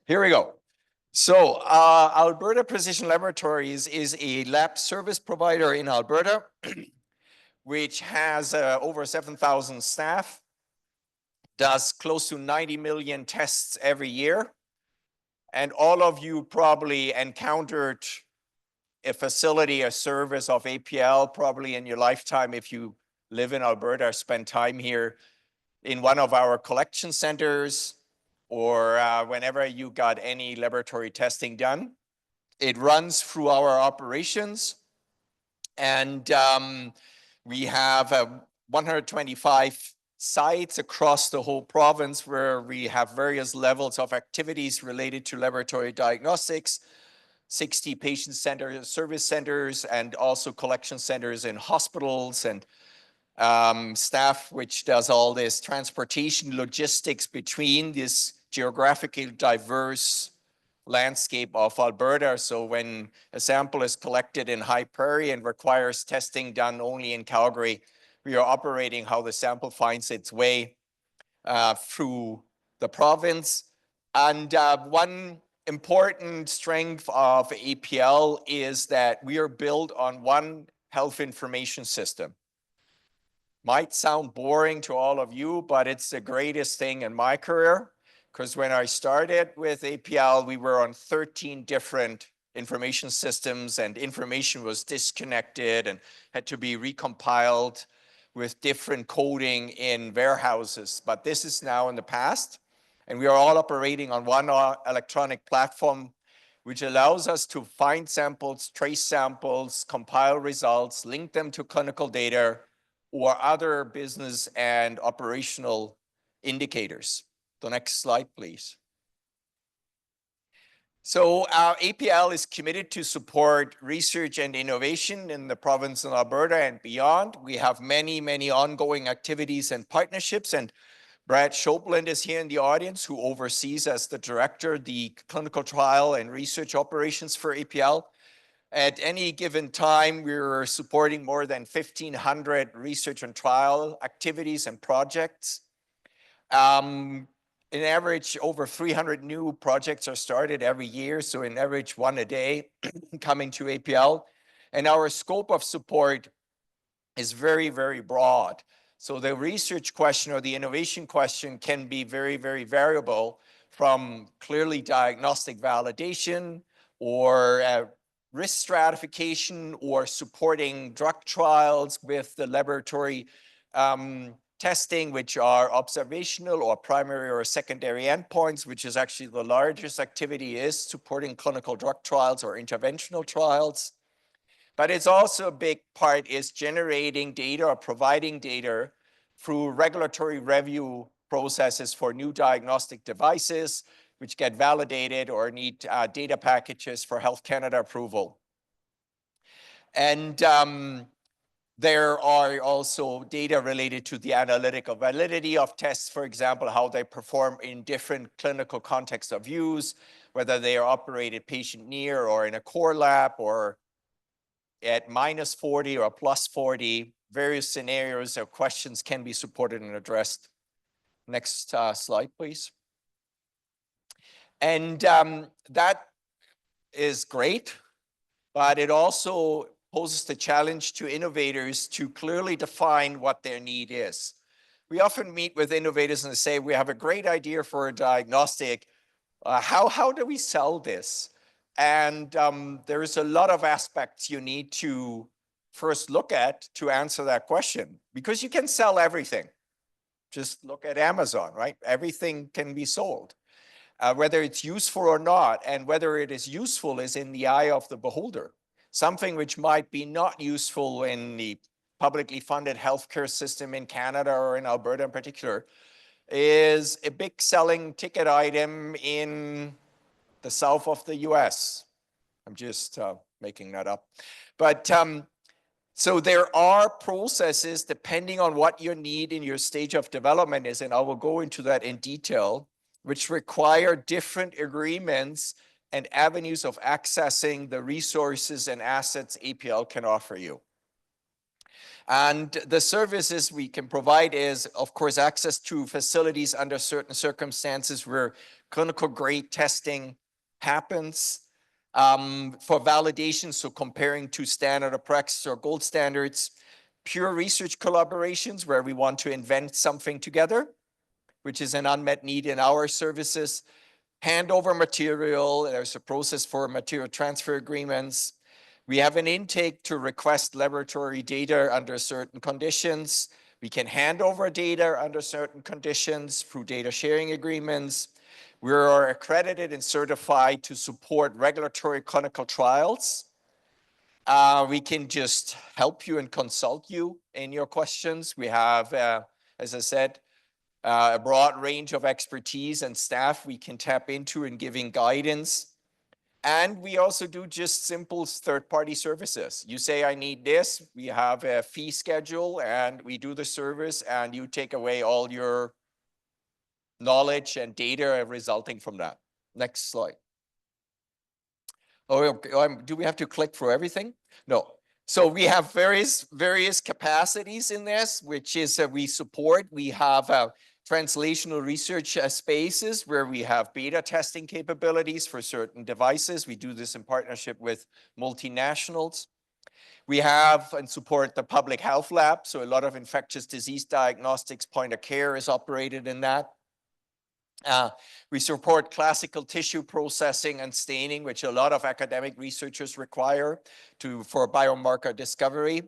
Here we go. So Alberta Precision Laboratories is a lab service provider in Alberta, which has over 7,000 staff, does close to 90 million tests every year. And all of you probably encountered a facility, a service of APL, probably in your lifetime if you live in Alberta or spend time here in one of our collection centers, or whenever you got any laboratory testing done. It runs through our operations, and we have 125 sites across the whole province where we have various levels of activities related to laboratory diagnostics, 60 patient centers, service centers, and also collection centers in hospitals, and staff which does all this transportation logistics between this geographically diverse landscape of Alberta. So when a sample is collected in High Prairie and requires testing done only in Calgary, we are operating how the sample finds its way through the province. And one important strength of APL is that we are built on one health information system. Might sound boring to all of you, but it's the greatest thing in my career, because when I started with APL, we were on 13 different information systems, and information was disconnected and had to be recompiled with different coding in warehouses. But this is now in the past, and we are all operating on one electronic platform, which allows us to find samples, trace samples, compile results, link them to clinical data, or other business and operational indicators. The next slide, please. So APL is committed to support research and innovation in the province of Alberta and beyond. We have many, many ongoing activities and partnerships, and Brad Shopland is here in the audience, who oversees, as the director, the clinical trial and research operations for APL. At any given time, we're supporting more than 1,500 research and trial activities and projects. In average, over 300 new projects are started every year, so in average one a day coming to APL. And our scope of support is very, very broad. So the research question or the innovation question can be very, very variable, from clearly diagnostic validation or risk stratification, or supporting drug trials with the laboratory testing, which are observational or primary or secondary endpoints, which is actually the largest activity, is supporting clinical drug trials or interventional trials. But it's also a big part is generating data or providing data through regulatory review processes for new diagnostic devices, which get validated or need data packages for Health Canada approval. And there are also data related to the analytical validity of tests, for example, how they perform in different clinical contexts of use, whether they are operated patient near or in a core lab or at -40 or +40. Various scenarios or questions can be supported and addressed. Next slide, please. And that is great, but it also poses the challenge to innovators to clearly define what their need is. We often meet with innovators and they say, we have a great idea for a diagnostic. How do we sell this? And there's a lot of aspects you need to first look at to answer that question, because you can sell everything. Just look at Amazon, right? Everything can be sold. Whether it's useful or not, and whether it is useful is in the eye of the beholder. Something which might be not useful in the publicly funded healthcare system in Canada or in Alberta in particular is a big selling ticket item in the south of the US. I'm just making that up. But so there are processes depending on what your need in your stage of development is, and I will go into that in detail, which require different agreements and avenues of accessing the resources and assets APL can offer you. And the services we can provide is, of course, access to facilities under certain circumstances where Clinical grade testing happens. For validation, so comparing to standard of practice or gold standards, pure research collaborations where we want to invent something together, which is an unmet need in our services. Hand over material, there's a process for material transfer agreements. We have an intake to request laboratory data under certain conditions. We can hand over data under certain conditions through data sharing agreements. We are accredited and certified to support regulatory clinical trials. We can just help you and consult you in your questions. We have, as I said, a broad range of expertise and staff we can tap into in giving guidance. And we also do just simple third-party services. You say, I need this, we have a fee schedule, and we do the service, and you take away all your knowledge and data resulting from that. Next slide. Oh, do we have to click for everything? No. So we have various capacities in this, which is we support. We have translational research spaces where we have beta testing capabilities for certain devices. We do this in partnership with multinationals. We have and support the public health lab. So a lot of infectious disease diagnostics, point of care is operated in that. We support classical tissue processing and staining, which a lot of academic researchers require for biomarker discovery.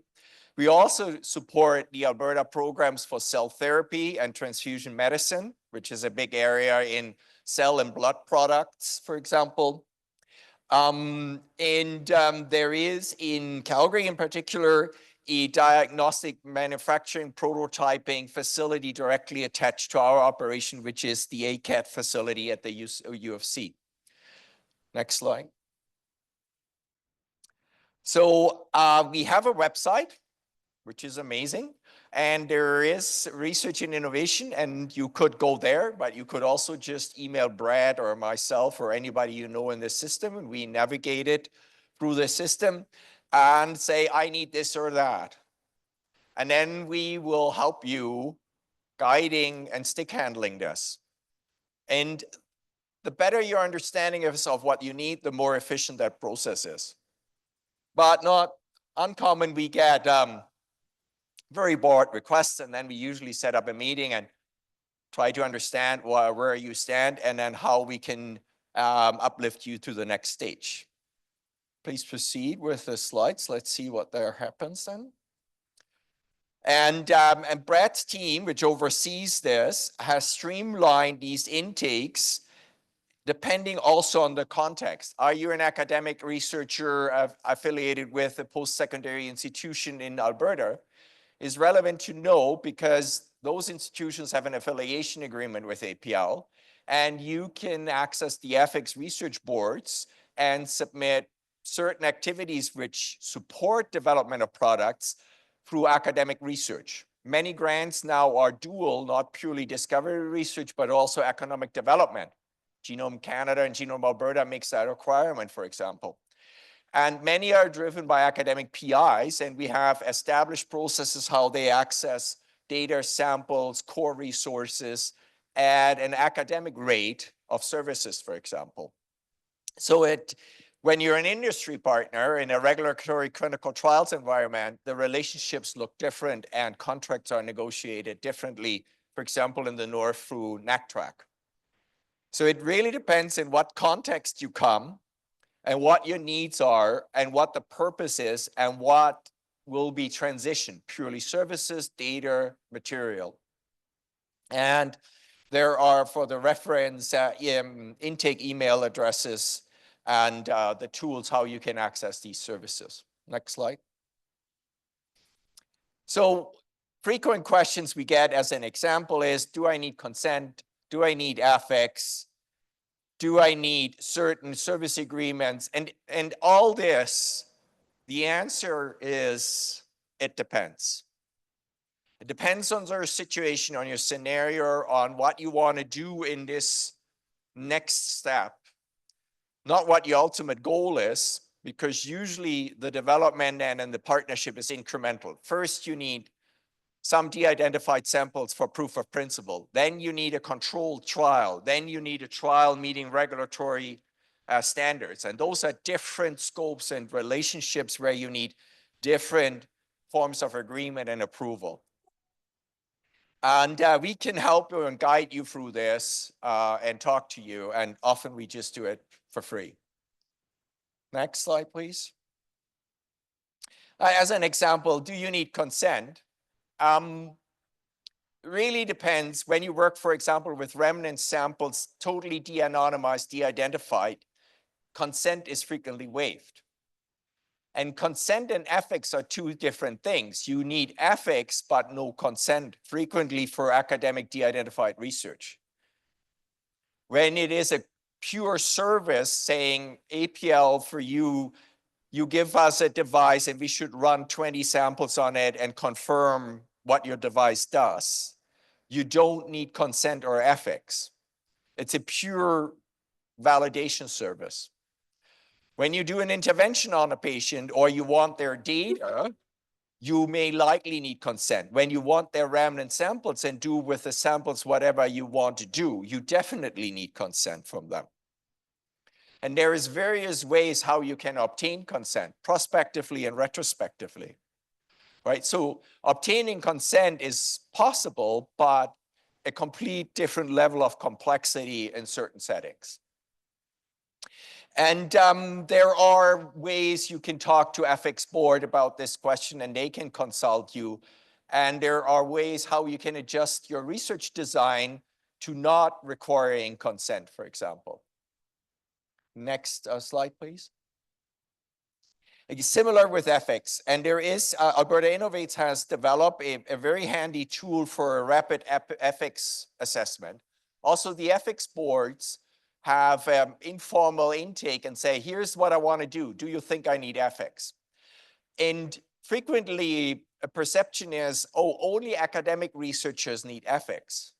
We also support the Alberta programs for cell therapy and transfusion medicine, which is a big area in cell and blood products, for example. There is in Calgary in particular, a diagnostic manufacturing prototyping facility directly attached to our operation, which is the ACAT facility at the UofC. Next slide. So we have a website, which is amazing. And there is research and innovation, and you could go there, but you could also just email Brad or myself or anybody you know in the system, and we navigate it through the system and say, I need this or that. And then we will help you guiding and stick handling this. And the better your understanding is of what you need, the more efficient that process is. But not uncommon, we get very broad requests, and then we usually set up a meeting and try to understand where you stand and then how we can uplift you to the next stage. Please proceed with the slides. Let's see what there happens then. And Brad's team, which oversees this, has streamlined these intakes depending also on the context. Are you an academic researcher affiliated with a post-secondary institution in Alberta? Is relevant to know because those institutions have an affiliation agreement with APL, and you can access the ethics research boards and submit certain activities which support development of products through academic research. Many grants now are dual, not purely discovery research, but also economic development. Genome Canada and Genome Alberta makes that a requirement, for example. And many are driven by academic PIs, and we have established processes how they access data, samples, core resources at an academic rate of services, for example. So when you're an industry partner in a regulatory clinical trials environment, the relationships look different and contracts are negotiated differently, for example, in the North through NACTRAC. So it really depends in what context you come and what your needs are and what the purpose is and what will be transitioned, purely services, data, material. And there are, for the reference, intake email addresses and the tools how you can access these services. Next slide. So frequent questions we get as an example is, do I need consent? Do I need ethics? Do I need certain service agreements? And all this, the answer is, it depends. It depends on your situation, on your scenario, on what you want to do in this next step. Not what your ultimate goal is, because usually the development and the partnership is incremental. First, you need some de-identified samples for proof of principle. Then you need a controlled trial. Then you need a trial meeting regulatory standards. And those are different scopes and relationships where you need different forms of agreement and approval. And we can help you and guide you through this and talk to you. And often we just do it for free. Next slide, please. As an example, do you need consent? Really depends. When you work, for example, with remnant samples, totally de-anonymized, de-identified, consent is frequently waived. And consent and ethics are two different things. You need ethics, but no consent frequently for academic de-identified research. When it is a pure service saying APL for you, you give us a device and we should run 20 samples on it and confirm what your device does. You don't need consent or ethics. It's a pure validation service. When you do an intervention on a patient or you want their data, you may likely need consent. When you want their remnant samples and do with the samples whatever you want to do, you definitely need consent from them. And there is various ways how you can obtain consent, prospectively and retrospectively, right? So obtaining consent is possible, but a complete different level of complexity in certain settings. And there are ways you can talk to ethics board about this question and they can consult you. And there are ways how you can adjust your research design to not requiring consent, for example. Next slide, please. Similar with ethics, and there is, Alberta Innovates has developed a very handy tool for a rapid ethics assessment. Also, the ethics boards have informal intake and say, here's what I want to do. Do you think I need ethics? And frequently, a perception is, oh, only academic researchers need ethics,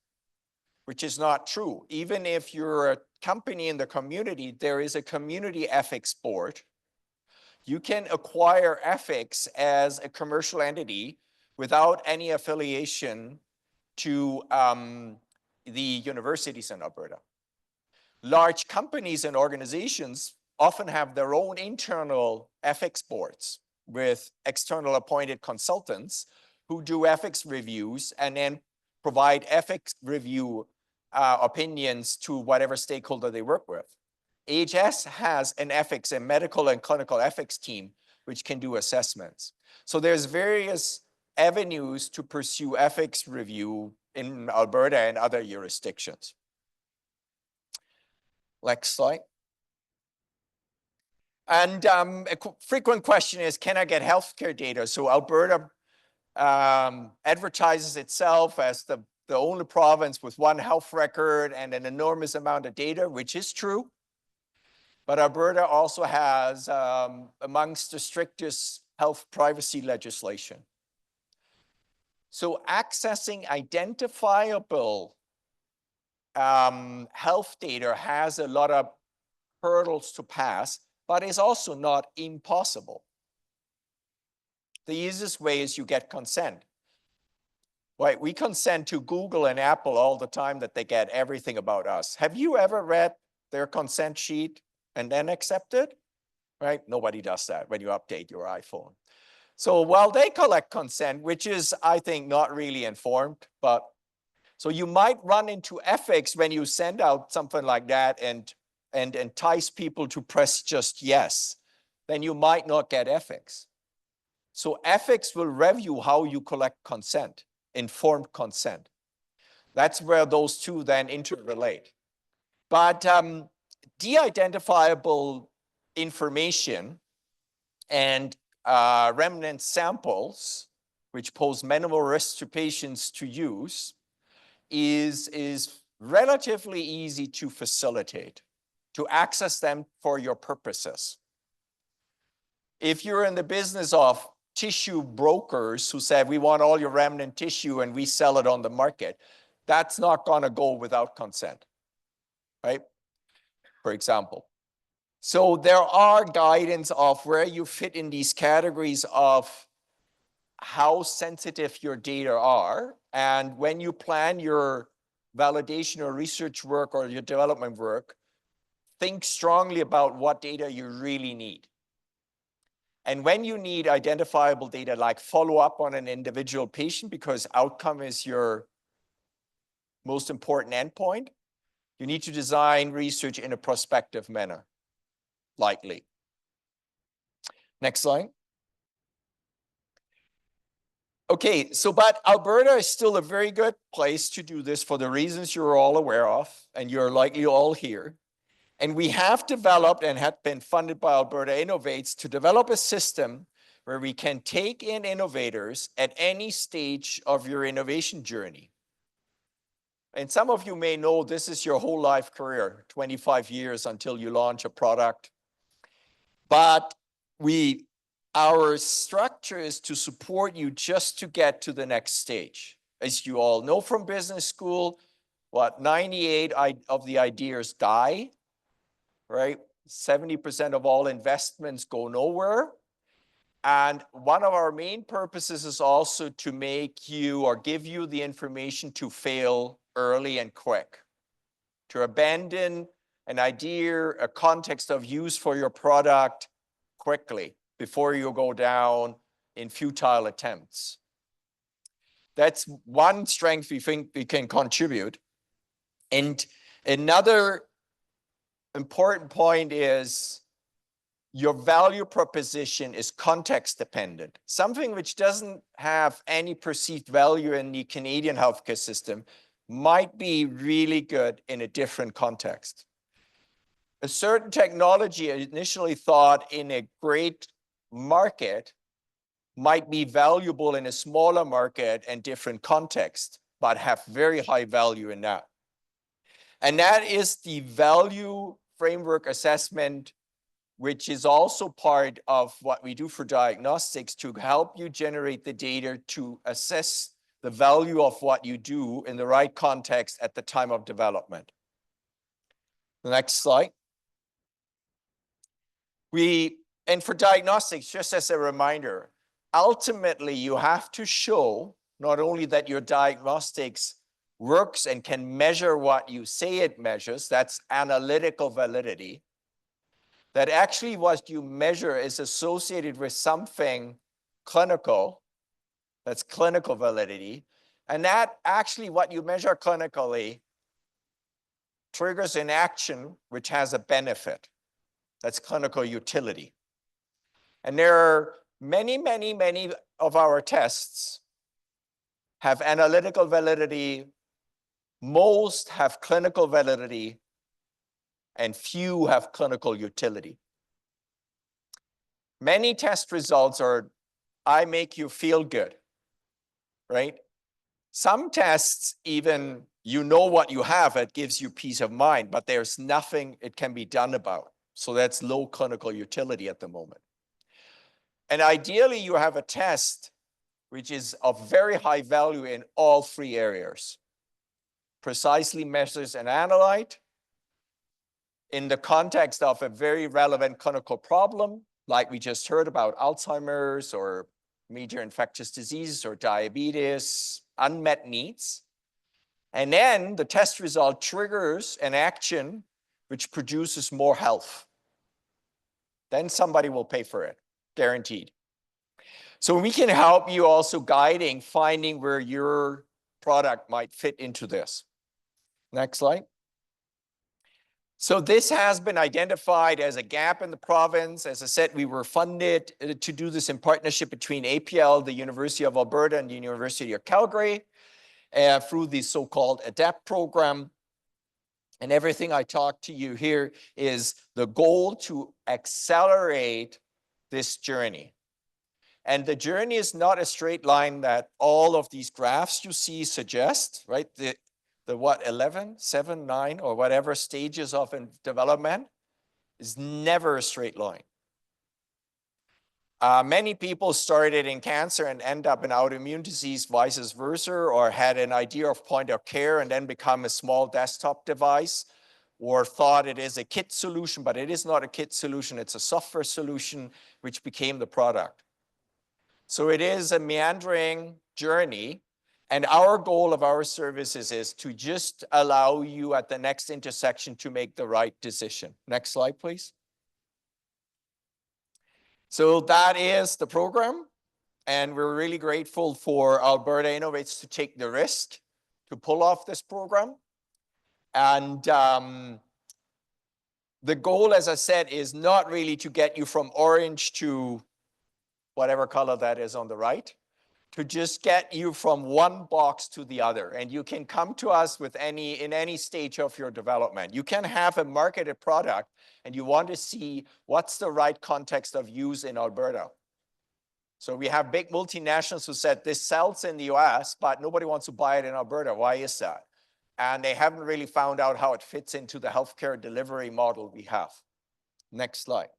which is not true. Even if you're a company in the community, there is a community ethics board. You can acquire ethics as a commercial entity without any affiliation to the universities in Alberta. Large companies and organizations often have their own internal ethics boards with external appointed consultants who do ethics reviews and then provide ethics review opinions to whatever stakeholder they work with. AHS has an ethics and medical and clinical ethics team which can do assessments. So there's various avenues to pursue ethics review in Alberta and other jurisdictions. Next slide. And a frequent question is, can I get healthcare data? So Alberta advertises itself as the only province with one health record and an enormous amount of data, which is true. But Alberta also has amongst the strictest health privacy legislation. So accessing identifiable health data has a lot of hurdles to pass, but is also not impossible. The easiest way is you get consent. Right, we consent to Google and Apple all the time that they get everything about us. Have you ever read their consent sheet and then accept it? Right, nobody does that when you update your iPhone. So while they collect consent, which is, I think, not really informed, but so you might run into ethics when you send out something like that and entice people to press just yes, then you might not get ethics. So ethics will review how you collect consent, informed consent. That's where those two then interrelate. But de-identifiable information and remnant samples, which pose minimal risk to patients to use, is relatively easy to facilitate, to access them for your purposes. If you're in the business of tissue brokers who said, we want all your remnant tissue and we sell it on the market, that's not going to go without consent, right? For example. So there are guidance of where you fit in these categories of how sensitive your data are. And when you plan your validation or research work or your development work, think strongly about what data you really need. And when you need identifiable data, like follow up on an individual patient because outcome is your most important endpoint, you need to design research in a prospective manner, likely. Next slide. Okay, so but Alberta is still a very good place to do this for the reasons you're all aware of, and you're likely all here. And we have developed and have been funded by Alberta Innovates to develop a system where we can take in innovators at any stage of your innovation journey. And some of you may know this is your whole life career, 25 years until you launch a product. But our structure is to support you just to get to the next stage. As you all know from business school, 98 of the ideas die, right? 70% of all investments go nowhere. And one of our main purposes is also to make you or give you the information to fail early and quick, to abandon an idea, a context of use for your product quickly before you go down in futile attempts. That's one strength we think we can contribute. And another important point is your value proposition is context dependent. Something which doesn't have any perceived value in the Canadian healthcare system might be really good in a different context. A certain technology initially thought in a great market might be valuable in a smaller market and different context, but have very high value in that. And that is the value framework assessment, which is also part of what we do for diagnostics to help you generate the data to assess the value of what you do in the right context at the time of development. The next slide. And for diagnostics, just as a reminder, ultimately you have to show not only that your diagnostics works and can measure what you say it measures, that's analytical validity, that actually what you measure is associated with something clinical, that's clinical validity, and that actually what you measure clinically triggers an action which has a benefit. That's clinical utility. And there are many, many, many of our tests have analytical validity, most have clinical validity, and few have clinical utility. Many test results are, I make you feel good, right? Some tests even, you know what you have, it gives you peace of mind, but there's nothing it can be done about. So that's low clinical utility at the moment. And ideally, you have a test which is of very high value in all three areas. Precisely measures an analyte in the context of a very relevant clinical problem, like we just heard about Alzheimer's or major infectious diseases or diabetes, unmet needs. And then the test result triggers an action which produces more health. Then somebody will pay for it, guaranteed. So we can help you also guiding, finding where your product might fit into this. Next slide. So this has been identified as a gap in the province. As I said, we were funded to do this in partnership between APL, the University of Alberta, and the University of Calgary through the so-called ADAPT program. And everything I talk to you here is the goal to accelerate this journey. And the journey is not a straight line that all of these graphs you see suggest, right? The what, 11, 7, 9, or whatever stages of development is never a straight line. Many people started in cancer and end up in autoimmune disease, vice versa, or had an idea of point of care and then become a small desktop device, or thought it is a kit solution, but it is not a kit solution, it's a software solution which became the product. So it is a meandering journey. And our goal of our services is to just allow you at the next intersection to make the right decision. Next slide, please. So that is the program. And we're really grateful for Alberta Innovates to take the risk to pull off this program. And the goal, as I said, is not really to get you from orange to whatever color that is on the right, to just get you from one box to the other. And you can come to us with in any stage of your development. You can have a marketed product and you want to see what's the right context of use in Alberta. So we have big multinationals who said this sells in the US, but nobody wants to buy it in Alberta. Why is that? And they haven't really found out how it fits into the healthcare delivery model we have. Next slide.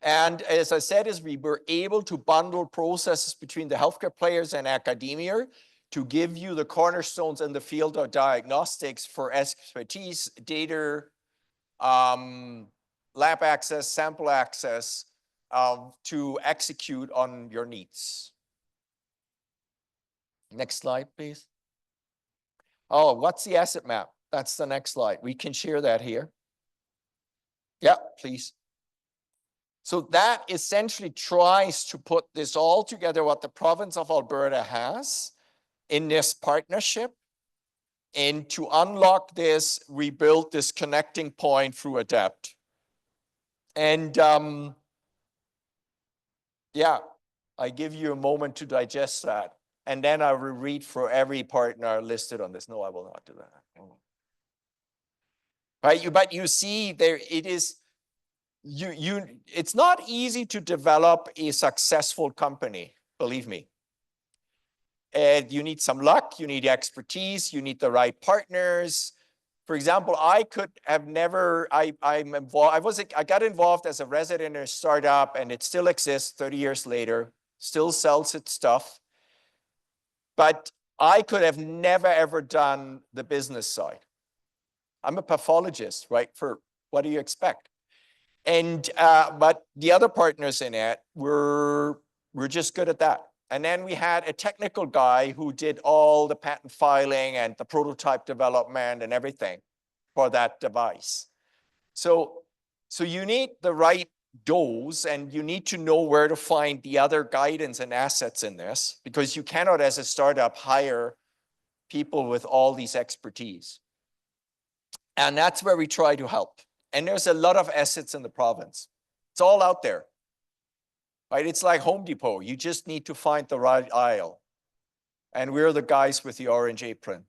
And as I said, we were able to bundle processes between the healthcare players and academia to give you the cornerstones in the field of diagnostics for expertise, data, lab access, sample access, to execute on your needs. Next slide, please. Oh, what's the asset map? That's the next slide. We can share that here. Yeah, please. So that essentially tries to put this all together, what the province of Alberta has in this partnership. And to unlock this, we built this connecting point through ADAPT. And yeah, I give you a moment to digest that. And then I will read for every partner listed on this. No, I will not do that. Right, but you see there, it is, it's not easy to develop a successful company, believe me. You need some luck, you need expertise, you need the right partners. For example, I could have never, I'm involved, I got involved as a resident in a startup and it still exists 30 years later, still sells its stuff. But I could have never ever done the business side. I'm a pathologist, right? For what do you expect? And but the other partners in it were just good at that. And then we had a technical guy who did all the patent filing and the prototype development and everything for that device. So you need the right dose and you need to know where to find the other guidance and assets in this, because you cannot, as a startup, hire people with all these expertise. And that's where we try to help. And there's a lot of assets in the province. It's all out there, right? It's like Home Depot. You just need to find the right aisle. And we're the guys with the orange apron.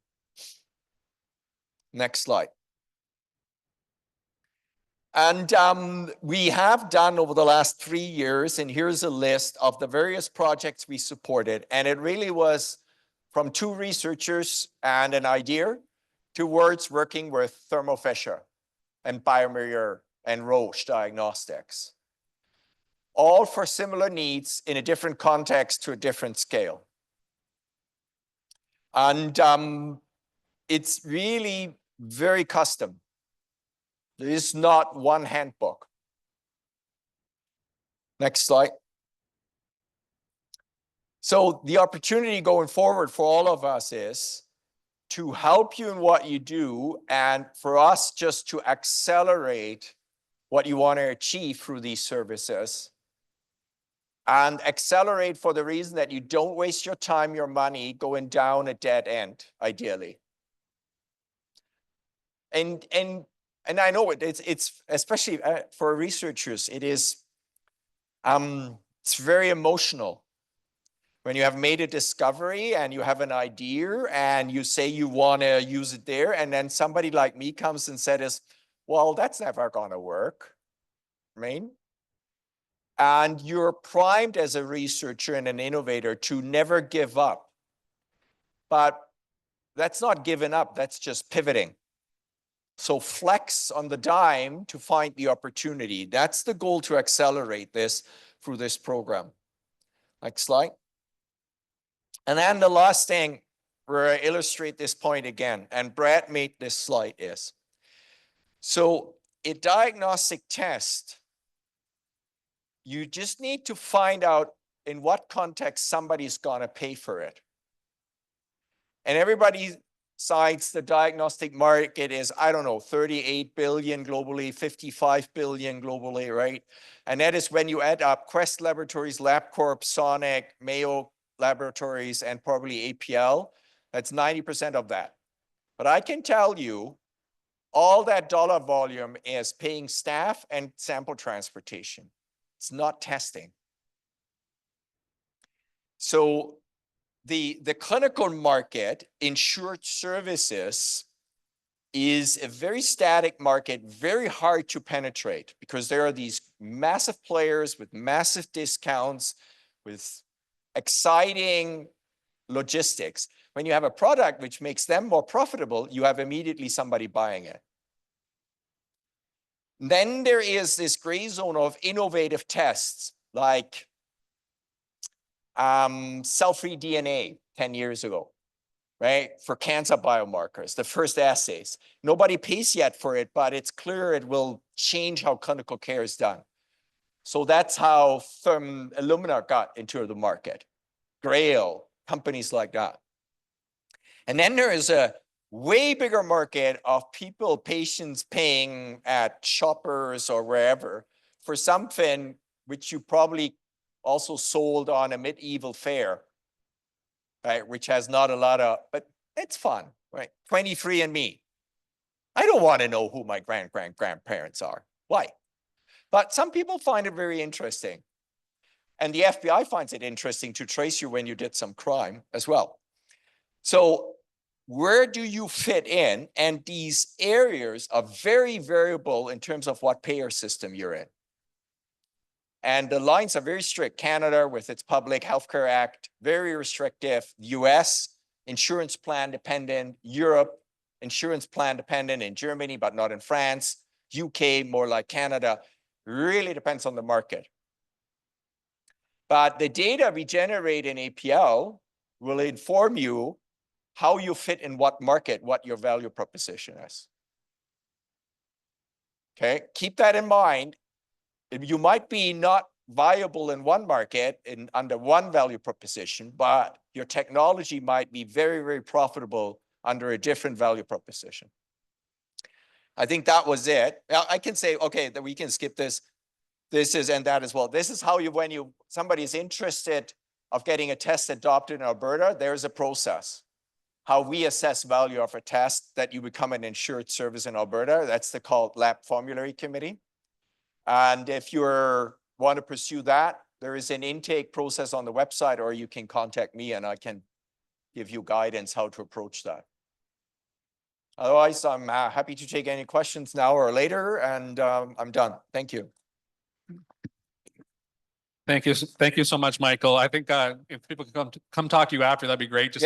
Next slide. And we have done over the last 3 years, and here's a list of the various projects we supported. And it really was from 2 researchers and an idea towards working with Thermo Fisher and bioMérieux and Roche Diagnostics, all for similar needs in a different context to a different scale. And it's really very custom. There is not one handbook. Next slide. So the opportunity going forward for all of us is to help you in what you do and for us just to accelerate what you want to achieve through these services, and accelerate for the reason that you don't waste your time, your money going down a dead end, ideally. And I know it's especially for researchers, it is it's very emotional when you have made a discovery and you have an idea and you say you want to use it there, and then somebody like me comes and says, well, that's never going to work. I mean, and you're primed as a researcher and an innovator to never give up. But that's not giving up, that's just pivoting. So flex on the dime to find the opportunity. That's the goal, to accelerate this through this program. Next slide. And then the last thing where I illustrate this point again, and Brad made this slide, is, so a diagnostic test You just need to find out in what context somebody's going to pay for it. And everybody cites the diagnostic market is, I don't know, 38 billion globally, 55 billion globally, right? And that is when you add up Quest Laboratories, LabCorp, Sonic, Mayo Laboratories, and probably APL. That's 90% of that. But I can tell you, all that dollar volume is paying staff and sample transportation. It's not testing. So the clinical market, insured services, is a very static market, very hard to penetrate because there are these massive players with massive discounts, with exciting logistics. When you have a product which makes them more profitable, you have immediately somebody buying it. Then there is this gray zone of innovative tests like cell-free DNA 10 years ago, right? For cancer biomarkers, the first assays. Nobody pays yet for it, but it's clear it will change how clinical care is done. So that's how Illumina got into the market. Grail, companies like that. And then there is a way bigger market of people, patients paying at shoppers or wherever for something which you probably also sold on a medieval fair, right? Which has not a lot of, but it's fun, right? 23andMe. I don't want to know who my grandparents are. Why? But some people find it very interesting. And the FBI finds it interesting to trace you when you did some crime as well. So where do you fit in? And these areas are very variable in terms of what payer system you're in. And the lines are very strict. Canada, with its Public Healthcare Act, very restrictive. US, insurance plan dependent. Europe, insurance plan dependent in Germany, but not in France. UK, more like Canada. Really depends on the market. But the data we generate in APL will inform you how you fit in what market, what your value proposition is. Okay, keep that in mind. You might be not viable in one market under one value proposition, but your technology might be very, very profitable under a different value proposition. I think that was it. Now I can say, okay, that we can skip this. This is and that as well. This is how you, when somebody is interested of getting a test adopted in Alberta, there's a process. How we assess value of a test that you become an insured service in Alberta. That's the called Lab Formulary Committee. And if you want to pursue that, there is an intake process on the website, or you can contact me and I can give you guidance how to approach that. Otherwise, I'm happy to take any questions now or later, and I'm done. Thank you. Thank you so much, Michael. I think if people can come talk to you after, that'd be great. Just